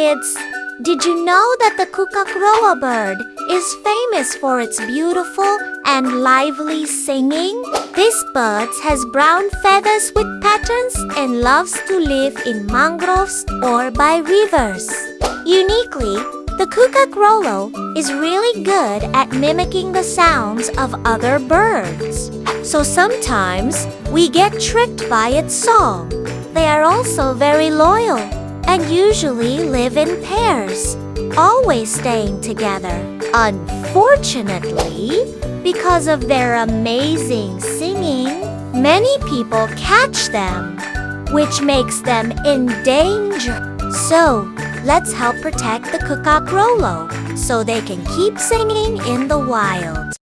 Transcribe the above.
kids! Did you know that the Cucak Rowo bird is famous for its beautiful and lively singing? This bird has brown feathers with patterns and loves to live in mangroves or by rivers. Uniquely, the Cucak Rowo is really good at mimicking the sounds of other birds. So sometimes we get tricked by its song. They are also very loyal and usually live in pairs, always staying together. Unfortunately, because of their amazing singing, many people catch them, which makes them in danger. So, let's help protect the Cucak Rowo so they can keep singing in the wild.